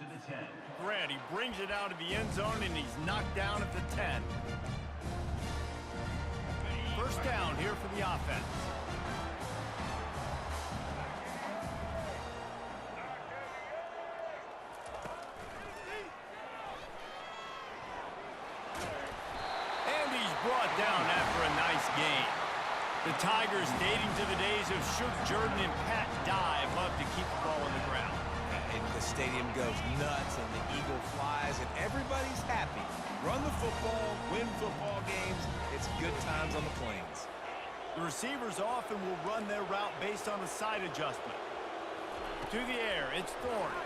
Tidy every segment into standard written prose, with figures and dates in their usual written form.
to the 10. Grant, he brings it out of the end zone, and he's knocked down at the 10. First down here for the offense. And he's brought down after a nice gain. The Tigers, dating to the days of Shook Jordan and Pat Dye, love to keep the ball on the ground. And the stadium goes nuts, and the eagle flies, and everybody's happy. Run the football, win football games. It's good times on the Plains. The receivers often will run their route based on a side adjustment. To the air, it's Thorne.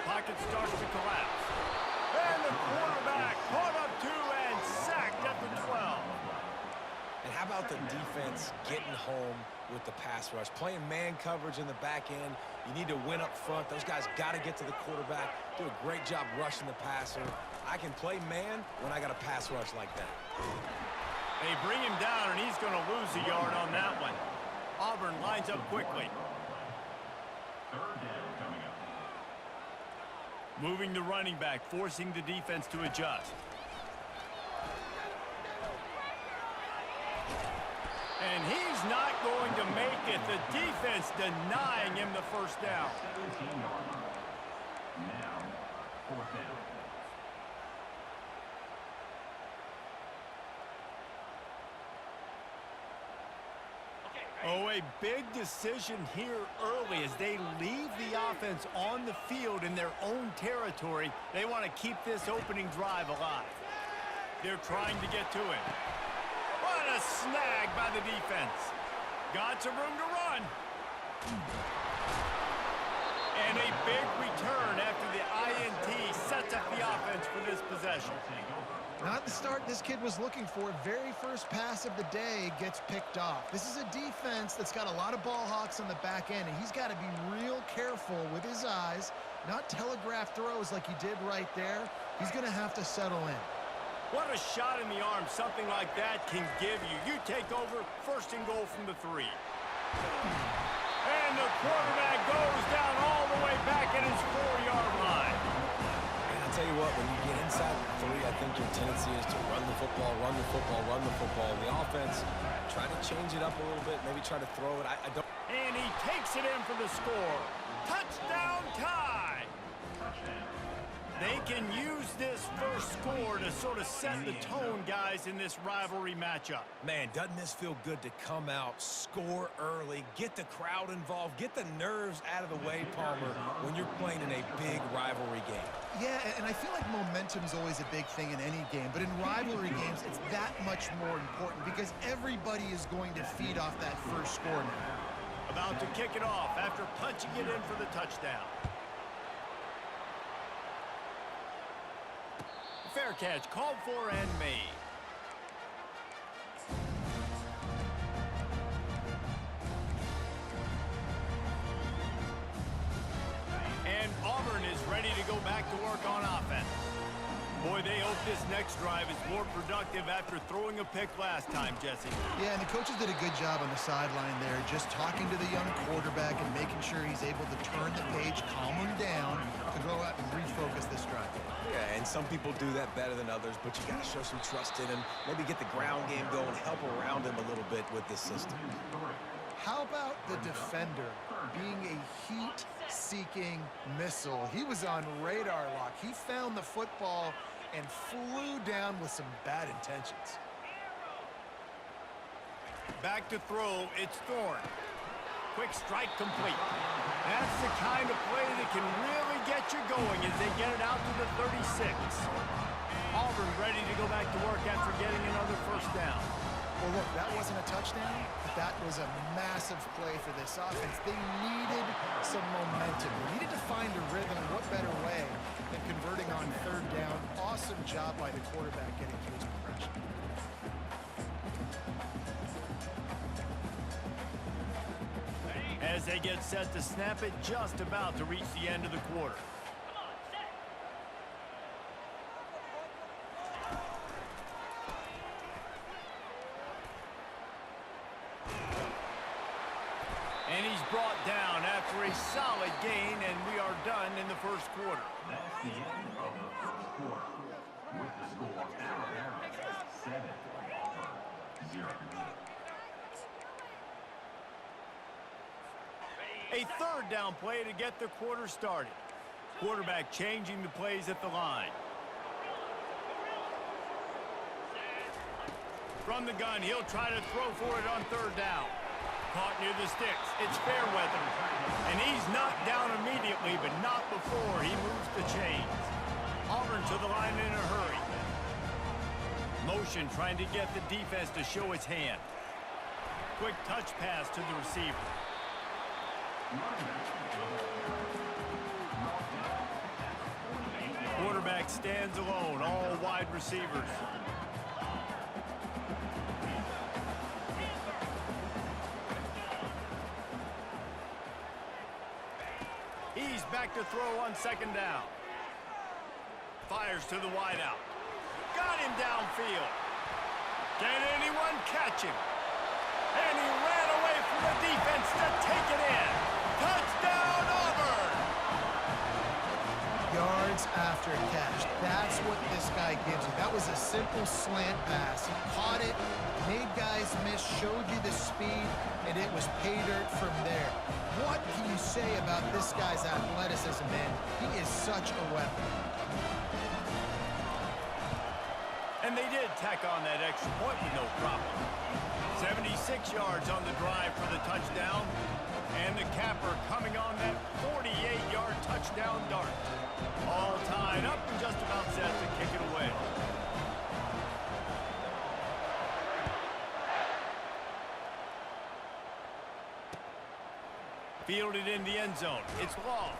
Pocket starts to collapse. And the quarterback caught up to and sacked at the 12. And how about the defense getting home with the pass rush? Playing man coverage in the back end. You need to win up front. Those guys got to get to the quarterback. Do a great job rushing the passer. I can play man when I got a pass rush like that. They bring him down, and he's going to lose a yard on that one. Auburn lines up quickly. Third down coming up. Moving the running back, forcing the defense to adjust. And he's not going to make it. The defense denying him the first down. 17-yard line. Now, fourth down. Oh, a big decision here early as they leave the offense on the field in their own territory. They want to keep this opening drive alive. They're trying to get to it. What a snag by the defense. Got some room to run. And a big return after the INT sets up the offense for this possession. Not the start this kid was looking for. Very first pass of the day gets picked off. This is a defense that's got a lot of ball hawks on the back end, and he's got to be real careful with his eyes, not telegraph throws like he did right there. He's going to have to settle in. What a shot in the arm something like that can give you. You take over, first and goal from the 3. And the quarterback goes down all the way back at his 4-yard line. And I'll tell you what, when you get inside the 3, I think your tendency is to run the football, run the football, run the football. The offense, try to change it up a little bit, maybe try to throw it. I don't. And he takes it in for the score. Touchdown tie. Touchdown. They can use this first score to sort of set the tone, guys, in this rivalry matchup. Man, doesn't this feel good to come out, score early, get the crowd involved, get the nerves out of the way, Palmer, when you're playing in a big rivalry game? Yeah, and I feel like momentum is always a big thing in any game, but in rivalry games, it's that much more important because everybody is going to feed off that first score now. About to kick it off after punching it in for the touchdown. Fair catch, called for and made. And Auburn is ready to go back to work on offense. Boy, they hope this next drive is more productive after throwing a pick last time, Jesse. Yeah, and the coaches did a good job on the sideline there, just talking to the young quarterback and making sure he's able to turn the page, calm him down, to go out and refocus this drive. Yeah, and some people do that better than others, but you got to show some trust in him, maybe get the ground game going, help around him a little bit with this system. How about the defender being a heat-seeking missile? He was on radar lock. He found the football and flew down with some bad intentions. Back to throw, it's Thorne. Quick strike complete. That's the kind of play that can really get you going as they get it out to the 36. Auburn ready to go back to work after getting another first down. Well, look, that wasn't a touchdown, but that was a massive play for this offense. They needed some momentum. They needed to find a rhythm, and what better way than converting on third down. Awesome job by the quarterback getting through his progression. As they get set to snap it, just about to reach the end of the quarter. And he's brought down after a solid gain, and we are done in the first quarter. That's the end of the first quarter. With the score, Alabama 7, Auburn 0. A third down play to get the quarter started. Quarterback changing the plays at the line. From the gun, he'll try to throw for it on third down. Caught near the sticks. It's Fairweather. And he's knocked down immediately, but not before he moves the chains. Auburn to the line in a hurry. Motion trying to get the defense to show its hand. Quick touch pass to the receiver. Quarterback stands alone, all wide receivers. He's back to throw on second down. Fires to the wideout. Got him downfield. Can anyone catch him? And he ran away from the defense to take it in. Touchdown, Auburn! Yards after catch. That's what this guy gives you. That was a simple slant pass. He caught it, made guys miss, showed you the speed, and it was pay dirt from there. What can you say about this guy's athleticism, man? He is such a weapon. And they did tack on that extra point with no problem. 76 yards on the drive for the touchdown. And the capper coming on that 48-yard touchdown dart. All tied up and just about set to kick it away. Fielded in the end zone. It's long.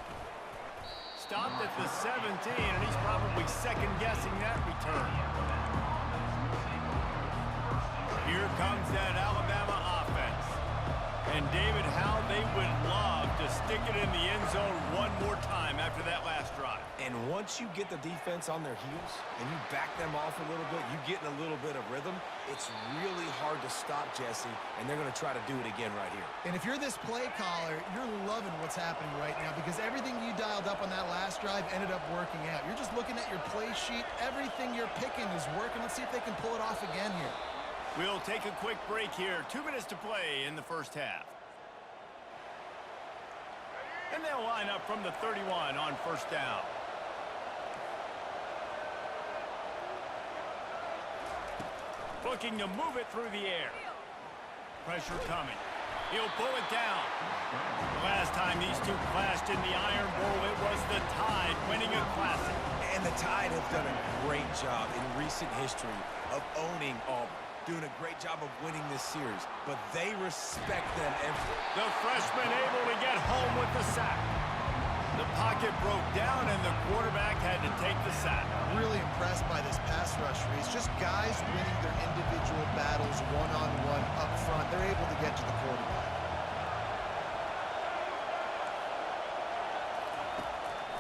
Stopped at the 17, and he's probably second-guessing that return. Here comes that Alabama offense. And David, how they would love to stick it in the end zone one more time after that last drive. And once you get the defense on their heels and you back them off a little bit, you get in a little bit of rhythm, it's really hard to stop, Jesse, and they're going to try to do it again right here. And if you're this play caller, you're loving what's happening right now because everything you dialed up on that last drive ended up working out. You're just looking at your play sheet. Everything you're picking is working. Let's see if they can pull it off again here. We'll take a quick break here. 2 minutes to play in the first half. And they'll line up from the 31 on first down. Looking to move it through the air. Pressure coming. He'll pull it down. The last time these two clashed in the Iron Bowl, it was the Tide winning a classic. And the Tide have done a great job in recent history of owning Auburn. Doing a great job of winning this series, but they respect them. And the freshman able to get home with the sack. The pocket broke down, and the quarterback had to take the sack. Really impressed by this pass rush, Reese. Just guys winning their individual battles one-on-one up front. They're able to get to the quarterback.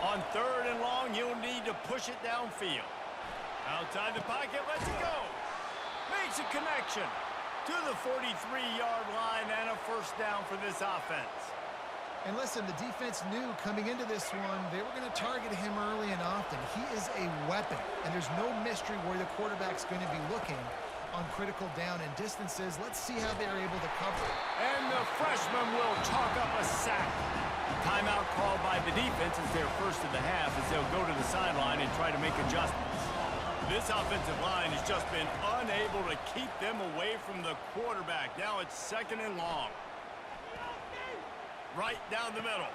On third and long, you'll need to push it downfield. Outside the pocket, lets it go. Makes a connection to the 43-yard line and a first down for this offense. And listen, the defense knew coming into this one, they were going to target him early and often. He is a weapon, and there's no mystery where the quarterback's going to be looking on critical down and distances. Let's see how they're able to cover. And the freshman will chalk up a sack. Timeout called by the defense is their first of the half as they'll go to the sideline and try to make adjustments. This offensive line has just been unable to keep them away from the quarterback. Now it's second and long. Right down the middle.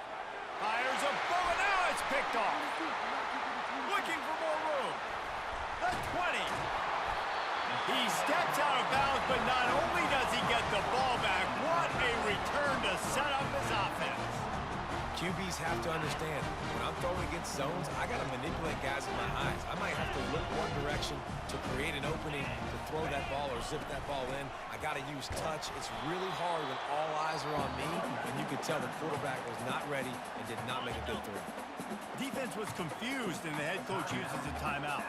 Fires a bullet. Now it's picked off. Looking for more room. The 20. He steps out of bounds, but not only does he get the ball back, what a return to set up his offense. QBs have to understand, when I'm throwing against zones, I got to manipulate guys with my eyes. I might have to look one direction to create an opening to throw that ball or zip that ball in. I got to use touch. It's really hard when all eyes are on me, and you could tell the quarterback was not ready and did not make a good throw. Defense was confused, and the head coach uses a timeout.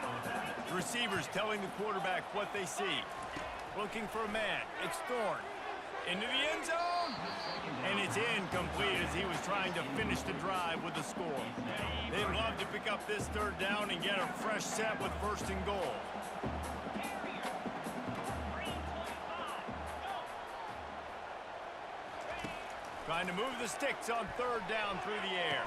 The receivers telling the quarterback what they see. Looking for a man. It's Thorne. Into the end zone. And it's incomplete as he was trying to finish the drive with a score. pick up this third down and get a fresh set with first and goal. Trying to move the sticks on third down through the air.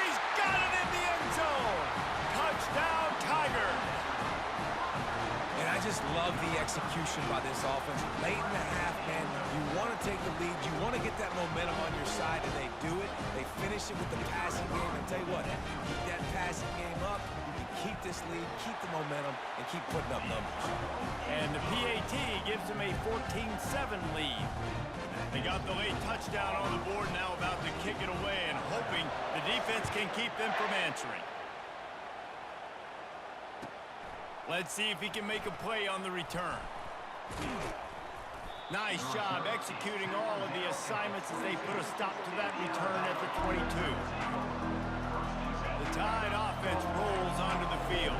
He's got it in the end zone. Touchdown, Tigers. And I just love the execution by this offense. Late in the half, man, you want to take the lead. You want to get that momentum on your side, and they do it. They finish it with the passing game. And tell you what, keep that passing game up. You can keep this lead, keep the momentum, and keep putting up numbers. And the PAT gives them a 14-7 lead. They got the late touchdown on the board, now about to kick it away and hoping the defense can keep them from answering. Let's see if he can make a play on the return. Nice job executing all of the assignments as they put a stop to that return at the 22. The Tide offense rolls onto the field.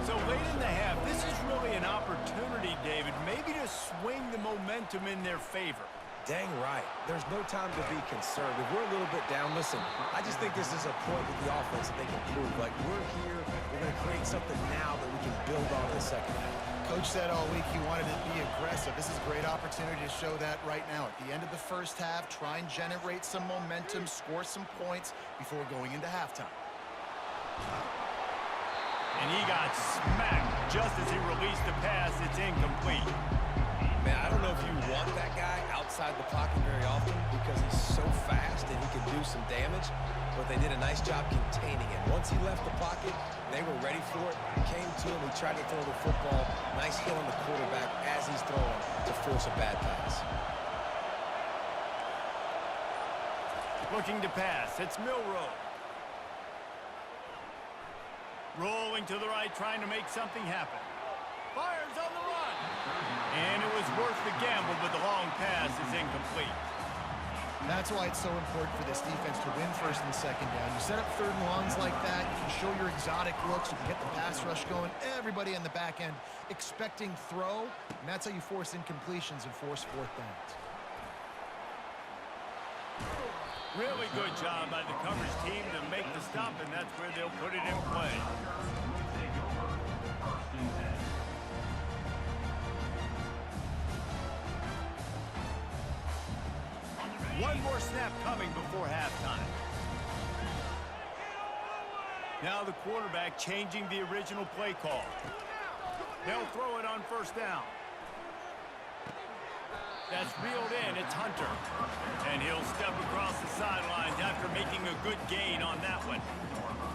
So late in the half, this is really an opportunity, David, maybe to swing the momentum in their favor. Dang right. There's no time to be concerned. If we're a little bit down, listen, I just think this is a point with the offense that they can prove. Like, we're here, we're going to create something now that we can build on in the second half. Coach said all week he wanted to be aggressive. This is a great opportunity to show that right now. At the end of the first half, try and generate some momentum, score some points before going into halftime. And he got smacked just as he released the pass. It's incomplete. Man, I don't know if you want that guy outside the pocket very often because he's so fast and he can do some damage, but they did a nice job containing him. Once he left the pocket, they were ready for it, came to him, he tried to throw the football. Nice hit on the quarterback as he's throwing to force a bad pass. Looking to pass, it's Milroe. Rolling to the right, trying to make something happen. Fires on the run. And it was worth the gamble, but the long pass is incomplete. That's why it's so important for this defense to win first and second down. You set up third and longs like that, you can show your exotic looks, you can get the pass rush going, everybody on the back end expecting throw, and that's how you force incompletions and force fourth downs. Really good job by the coverage team to make the stop, and that's where they'll put it in play. One more snap coming before halftime. Now the quarterback changing the original play call. They'll throw it on first down. That's reeled in. It's Hunter. And he'll step across the sidelines after making a good gain on that one.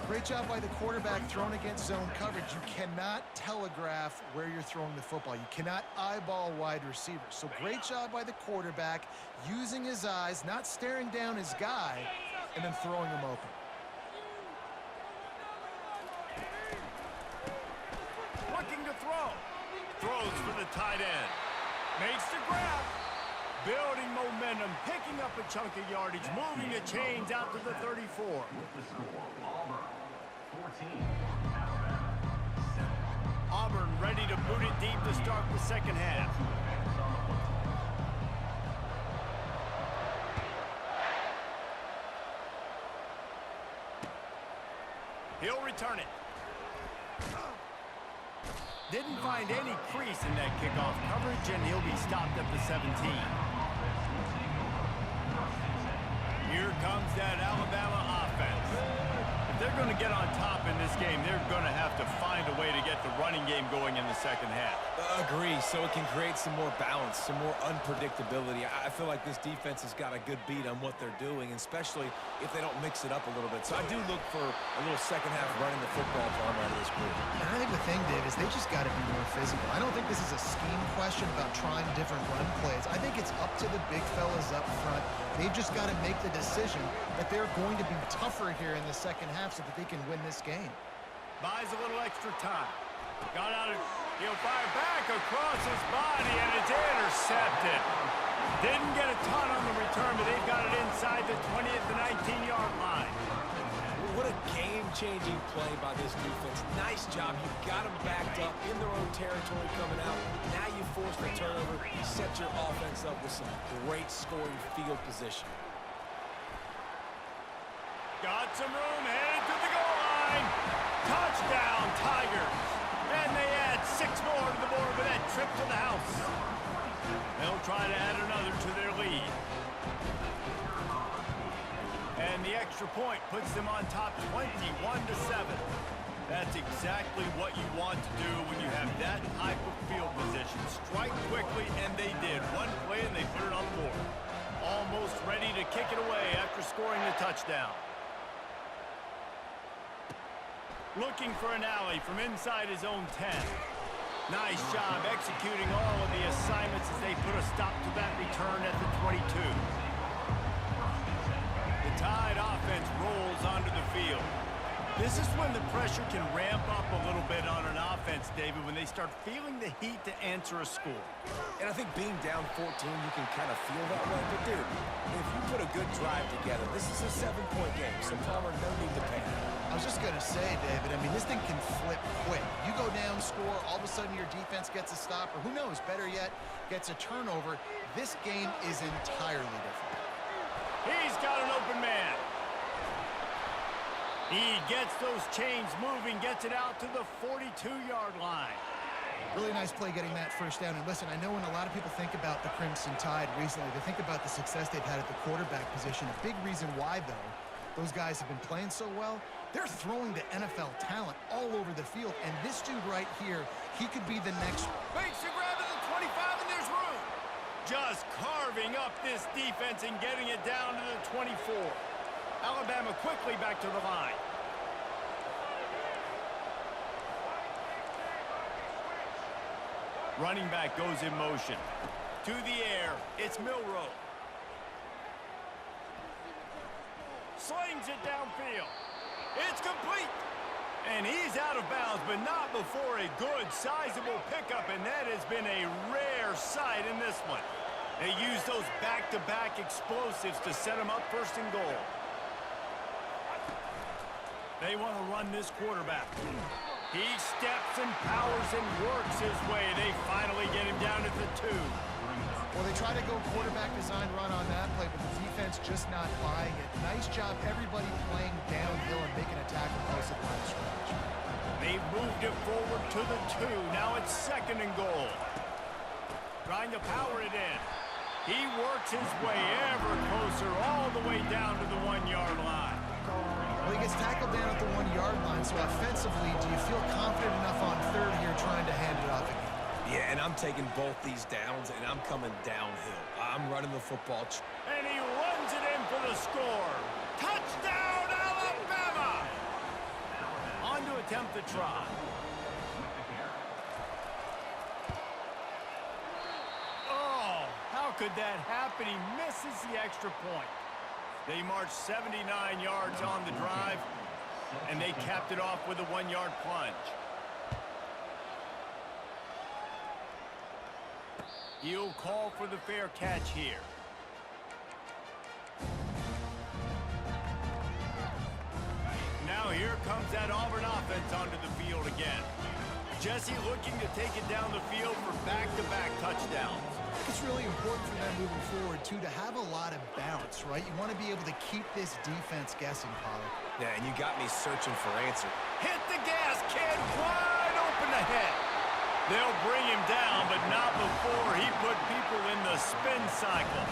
Great job by the quarterback thrown against zone coverage. You cannot telegraph where you're throwing the football. You cannot eyeball wide receivers. So great job by the quarterback using his eyes, not staring down his guy, and then throwing him open. Looking to throw. Throws for the tight end. Makes the grab. Building momentum, picking up a chunk of yardage, moving the chains out to the 34. With the score, Auburn 14, Alabama 7. Auburn ready to boot it deep to start the second half. He'll return it. Didn't find any crease in that kickoff coverage, and he'll be stopped at the 17. Here comes that Alabama offense. If they're going to get on top in this game, they're going to have to find a way to get the running game going in the second half. Agree, so it can create some more balance, some more unpredictability. I feel like this defense has got a good beat on what they're doing, especially if they don't mix it up a little bit. So I do look for a little second half running the football arm out of this group. And I think the thing, Dave, is they just got to be more physical. I don't think this is a scheme question about trying different run plays. I think it's up to the big fellas up front. They've just got to make the decision that they're going to be tougher here in the second half so that they can win this game. Buys a little extra time. Got out of, he'll fire back across his body, and it's intercepted. Didn't get a ton on the return, but they've got it inside the 20 at the 19-yard line. What a game-changing play by this defense. Nice job. You got them backed up in their own territory coming out. Now you force the turnover. You set your offense up with some great scoring field position. Got some room, headed to the goal line. Touchdown, Tigers. And they add 6 more to the board with that trip to the house. They'll try to add another to their lead. And the extra point puts them on top 21-7. That's exactly what you want to do when you have that type of field position. Strike quickly, and they did. One play, and they put it on the board. Almost ready to kick it away after scoring the touchdown. Looking for an alley from inside his own 10. Nice job executing all of the assignments as they put a stop to that return at the 22. The Tide offense rolls onto the field. This is when the pressure can ramp up a little bit on an offense, David, when they start feeling the heat to answer a score. And I think being down 14, you can kind of feel that way. But, dude, if you put a good drive together, this is a 7-point game, so Palmer, no need to panic. I was just going to say, David, I mean, this thing can flip quick. You go down, score, all of a sudden your defense gets a stop, or who knows, better yet, gets a turnover. This game is entirely different. He's got an open man. He gets those chains moving, gets it out to the 42-yard line. Really nice play getting that first down. And listen, I know when a lot of people think about the Crimson Tide recently, they think about the success they've had at the quarterback position. A big reason why, though, those guys have been playing so well, they're throwing to NFL talent all over the field. And this dude right here, he could be the next. Makes a grab at the 25, and there's room. Just carving up this defense and getting it down to the 24. Alabama quickly back to the line. Running back goes in motion. To the air, it's Milroe. Slings it downfield. It's complete. And he's out of bounds, but not before a good, sizable pickup, and that has been a rare sight in this one. They use those back-to-back explosives to set them up first and goal. They want to run this quarterback. He steps and powers and works his way. They finally get him down to the 2. Well, they try to go quarterback design run on that play, but the defense just not buying it. Nice job, everybody playing downhill and making a tackle close at line of scrimmage. They've moved it forward to the 2. Now it's second and goal. Trying to power it in. He works his way ever closer all the way down to the 1-yard line. Well, he gets tackled down at the 1-yard line, so offensively, do you feel confident enough on third here trying to hand it off again? Yeah, and I'm taking both these downs, and I'm coming downhill. I'm running the football. And he runs it in for the score. Touchdown, Alabama! On to attempt the try. Oh, how could that happen? He misses the extra point. They marched 79 yards on the drive, and they capped it off with a 1-yard plunge. He'll call for the fair catch here. Now here comes that Auburn offense onto the field again. Jesse looking to take it down the field for back-to-back touchdowns. It's really important for them moving forward, too, to have a lot of bounce, right? You want to be able to keep this defense guessing, Pollard. Yeah, and you got me searching for answer. Hit the gas, kid. Wide open ahead. They'll bring him down, but not before he put people in the spin cycle.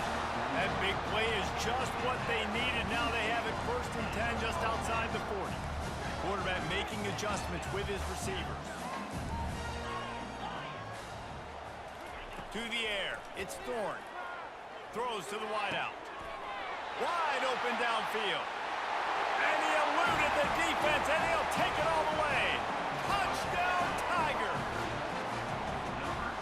That big play is just what they needed. Now they have it first and 10 just outside the 40. Quarterback making adjustments with his receivers. To the air, it's Thorne. Throws to the wideout. Wide open downfield. And he eluded the defense, and he'll take it all the way. Touchdown, Tigers!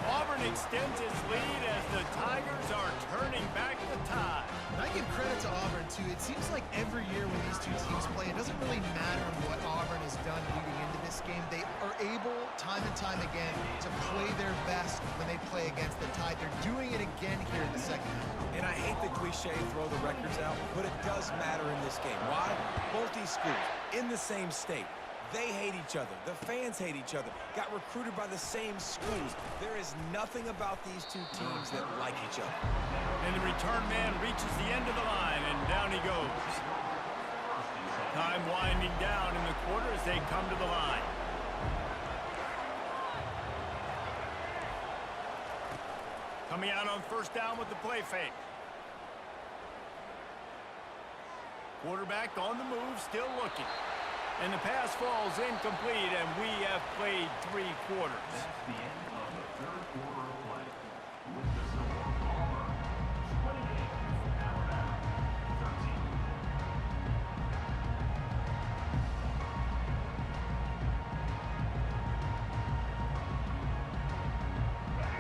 Auburn extends its lead as the Tigers are turning back the tide. And I give credit to Auburn, too. It seems like every year when these two teams play, it doesn't really matter what Auburn has done leading into this game. They are able, time and time again, to play their best when they play against the Tide. They're doing it again here in the second half. And I hate the cliche throw the records out, but it does matter in this game. Why? Both these schools in the same state. They hate each other. The fans hate each other. Got recruited by the same schools. There is nothing about these two teams that like each other. And the return man reaches the end of the line, and down he goes. Time winding down in the quarter as they come to the line. Coming out on first down with the play fake. Quarterback on the move, still looking. And the pass falls incomplete, and we have played 3 quarters. That's the end of the third quarter of play. With the score, Auburn 28, Alabama 13.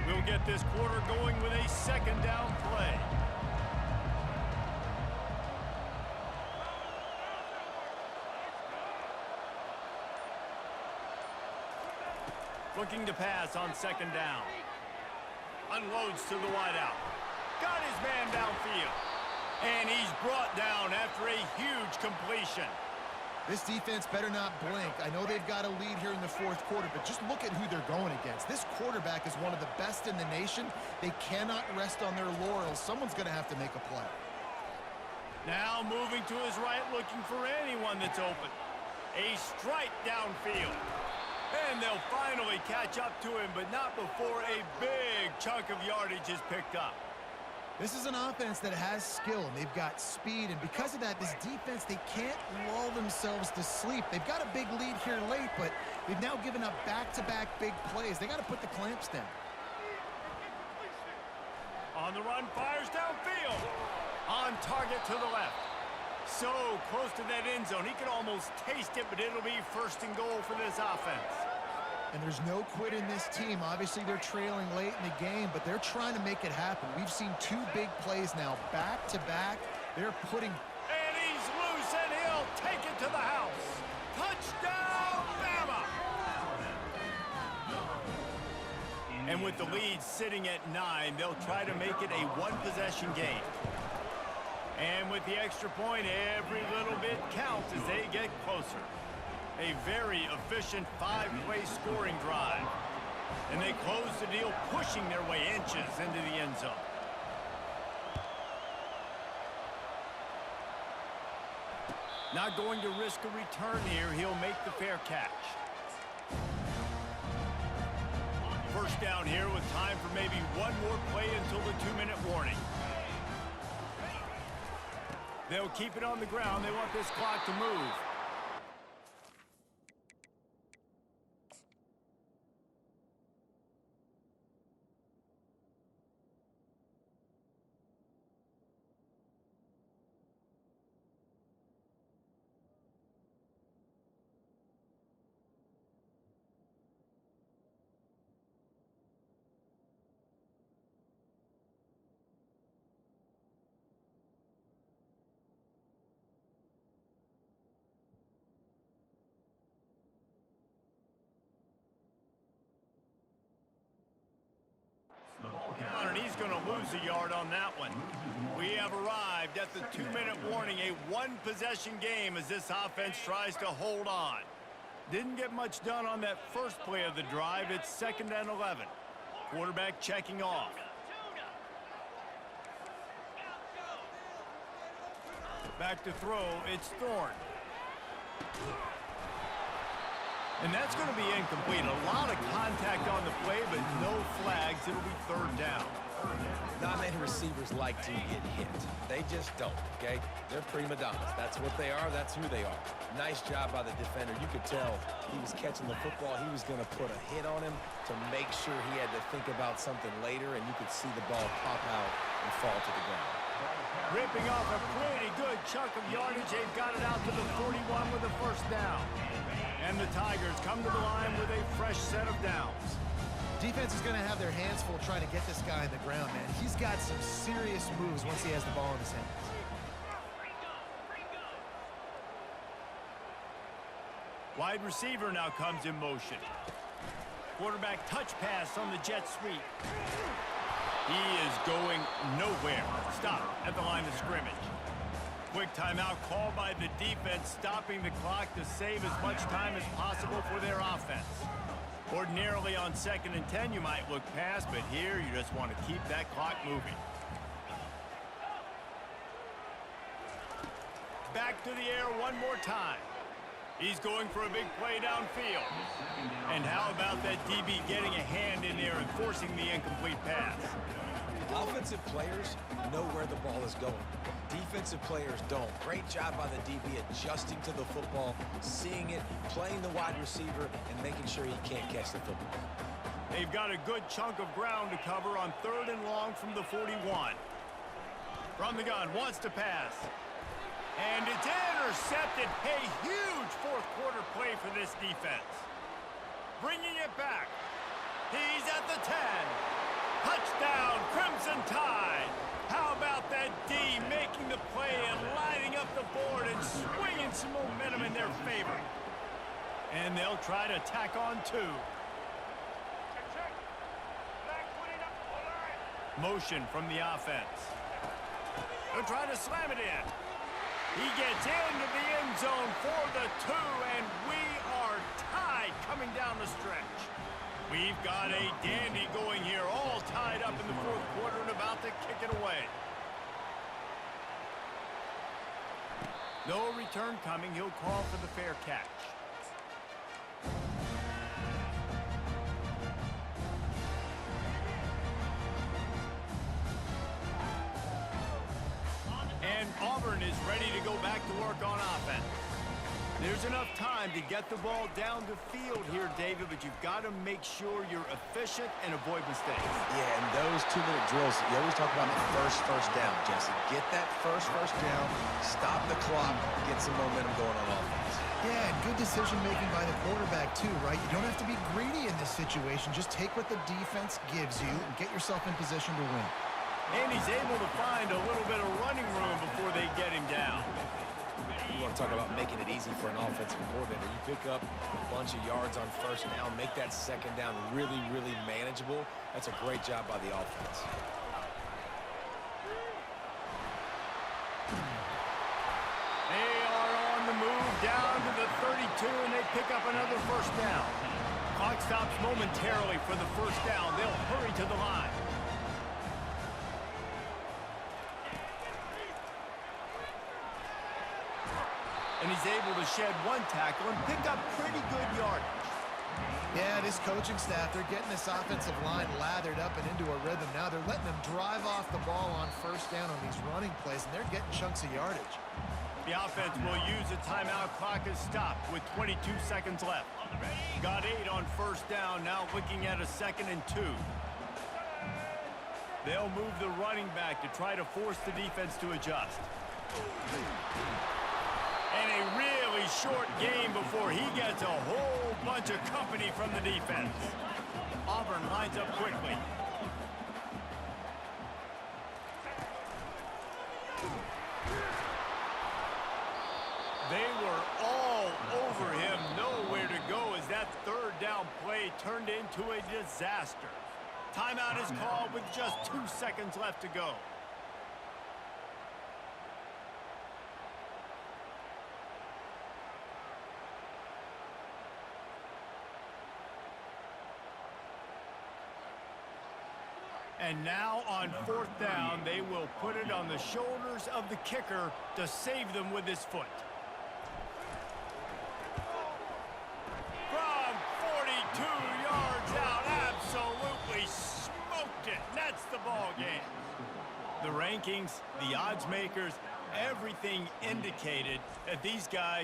We'll get this quarter going with a second down play. Looking to pass on second down. Unloads to the wideout. Got his man downfield. And he's brought down after a huge completion. This defense better not blink. I know they've got a lead here in the fourth quarter, but just look at who they're going against. This quarterback is one of the best in the nation. They cannot rest on their laurels. Someone's going to have to make a play. Now moving to his right, looking for anyone that's open. A strike downfield. And they'll finally catch up to him, but not before a big chunk of yardage is picked up. This is an offense that has skill, and they've got speed, and because of that, this defense, they can't lull themselves to sleep. They've got a big lead here late, but they've now given up back-to-back big plays. They got to put the clamps down. On the run, fires downfield. On target to the left. So close to that end zone. He can almost taste it, but it'll be first and goal for this offense. And there's no quit in this team. Obviously, they're trailing late in the game, but they're trying to make it happen. We've seen 2 big plays now, back-to-back. They're putting... And he's loose, and he'll take it to the house. Touchdown, Bama! And with the lead sitting at 9, they'll try to make it a one-possession game. And with the extra point, every little bit counts as they get closer. A very efficient 5-play scoring drive. And they close the deal, pushing their way inches into the end zone. Not going to risk a return here. He'll make the fair catch. First down here with time for maybe one more play until the 2-minute warning. They'll keep it on the ground. They want this clock to move. And he's going to lose a yard on that one. We have arrived at the 2-minute warning, a one-possession game as this offense tries to hold on. Didn't get much done on that first play of the drive. It's 2nd and 11. Quarterback checking off. Back to throw, it's Thorne. And that's going to be incomplete. A lot of contact on the play, but no flags. It'll be 3rd down. Not many receivers like to get hit. They just don't, okay? They're prima donnas. That's what they are. That's who they are. Nice job by the defender. You could tell he was catching the football. He was going to put a hit on him to make sure he had to think about something later, and you could see the ball pop out and fall to the ground. Ripping off a pretty good chunk of yardage. They've got it out to the 41 with a 1st down. And the Tigers come to the line with a fresh set of downs. Defense is going to have their hands full trying to get this guy on the ground, man. He's got some serious moves once he has the ball in his hands. Wide receiver now comes in motion. Quarterback touch pass on the jet sweep. He is going nowhere. Stop at the line of scrimmage. Quick timeout called by the defense, stopping the clock to save as much time as possible for their offense. Ordinarily on 2nd and 10, you might look past, but here you just want to keep that clock moving. Back to the air one more time. He's going for a big play downfield. And how about that DB getting a hand in there and forcing the incomplete pass? Offensive players know where the ball is going. Defensive players don't. Great job by the DB adjusting to the football, seeing it, playing the wide receiver, and making sure he can't catch the football. They've got a good chunk of ground to cover on 3rd and long from the 41. From the gun, wants to pass. And it's intercepted. A huge fourth-quarter play for this defense. Bringing it back. He's at the 10. Touchdown, Crimson Tide. How about that D making the play and lining up the board and swinging some momentum in their favor. And they'll try to tack on 2. Motion from the offense. They'll try to slam it in. He gets into the end zone for the 2, and we are tied coming down the stretch. We've got a dandy going here, all tied up in the 4th quarter and about to kick it away. No return coming. He'll call for the fair catch. And Auburn is ready to go back to work on offense. There's enough time to get the ball down the field here, David, but you've got to make sure you're efficient and avoid mistakes. Yeah, and those 2-minute drills, you always talk about the first down, Jesse. Get that first down, stop the clock, get some momentum going on offense. Yeah, and good decision-making by the quarterback, too, right? You don't have to be greedy in this situation. Just take what the defense gives you and get yourself in position to win. And he's able to find a little bit of running room before they get him down. You want to talk about making it easy for an offensive coordinator. You pick up a bunch of yards on 1st down, make that 2nd down really, really manageable. That's a great job by the offense. They are on the move down to the 32, and they pick up another 1st down. Clock stops momentarily for the 1st down. They'll hurry to the line. And he's able to shed 1 tackle and pick up pretty good yardage. Yeah, this coaching staff, they're getting this offensive line lathered up and into a rhythm. Now they're letting them drive off the ball on 1st down on these running plays, and they're getting chunks of yardage. The offense will use the timeout. Clock is stopped with 22 seconds left. Got 8 on 1st down, now looking at a 2nd and 2. They'll move the running back to try to force the defense to adjust. And a really short game before he gets a whole bunch of company from the defense. Auburn lines up quickly. They were all over him, nowhere to go as that 3rd down play turned into a disaster. Timeout is called with just 2 seconds left to go. And now on 4th down, they will put it on the shoulders of the kicker to save them with his foot. From 42 yards out, absolutely smoked it. That's the ball game. The rankings, the odds makers, everything indicated that these guys